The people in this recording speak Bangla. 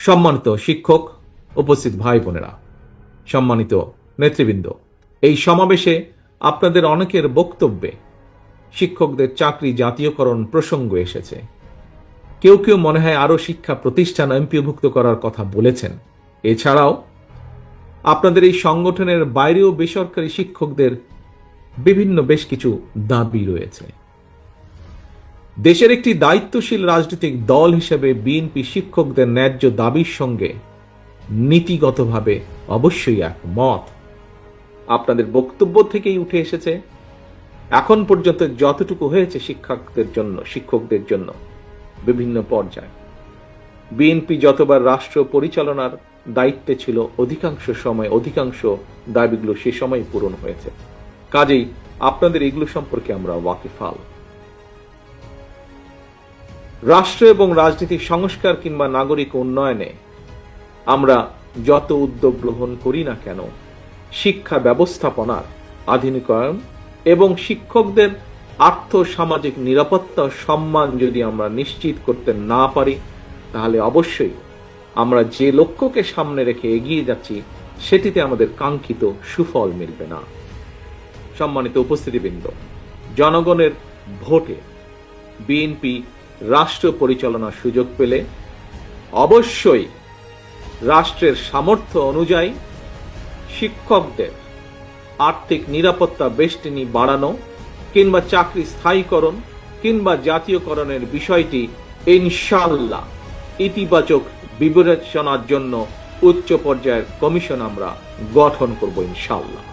সম্মানিত শিক্ষক, উপস্থিত ভাই বোনেরা, সম্মানিত নেতৃবৃন্দ, এই সমাবেশে আপনাদের অনেকের বক্তব্যে শিক্ষকদের চাকরি জাতীয়করণ প্রসঙ্গ এসেছে। কেউ কেউ মনে হয় আরও শিক্ষা প্রতিষ্ঠান এমপিওভুক্ত করার কথা বলেছেন। এছাড়াও আপনাদের এই সংগঠনের বাইরেও বেসরকারি শিক্ষকদের বিভিন্ন বেশ কিছু দাবি রয়েছে। দেশের একটি দায়িত্বশীল রাজনৈতিক দল হিসেবে বিএনপি শিক্ষকদের ন্যায্য দাবির সঙ্গে নীতিগতভাবে অবশ্যই একমত। আপনাদের বক্তব্য থেকেই উঠে এসেছে, এখন পর্যন্ত যতটুকু হয়েছে শিক্ষকদের জন্য বিভিন্ন পর্যায়ে বিএনপি যতবার রাষ্ট্র পরিচালনার দায়িত্বে ছিল, অধিকাংশ সময় অধিকাংশ দাবিগুলো সে সময় পূরণ হয়েছে। কাজেই আপনাদের এগুলো সম্পর্কে আমরা ওয়াকিফাল। রাষ্ট্র এবং রাজনীতির সংস্কার কিংবা নাগরিক উন্নয়নে আমরা যত উদ্যোগ গ্রহণ করি না কেন, শিক্ষা ব্যবস্থাপনার আধুনিকায়ন এবং শিক্ষকদের আর্থ সামাজিক নিরাপত্তা সম্মান যদি আমরা নিশ্চিত করতে না পারি, তাহলে অবশ্যই আমরা যে লক্ষ্যকে সামনে রেখে এগিয়ে যাচ্ছি সেটিতে আমাদের কাঙ্ক্ষিত সুফল মিলবে না। সম্মানিত উপস্থিতিবৃন্দ, জনগণের ভোটে বিএনপি রাষ্ট্র পরিচালনার সুযোগ পেলে অবশ্যই রাষ্ট্রের সামর্থ্য অনুযায়ী শিক্ষকদের আর্থিক নিরাপত্তা বেষ্টনী বাড়ানো কিংবা চাকরি স্থায়ীকরণ কিংবা জাতীয়করণের বিষয়টি ইনশাআল্লাহ ইতিবাচক বিবেচনার জন্য উচ্চ পর্যায়ের কমিশন আমরা গঠন করব ইনশাআল্লাহ।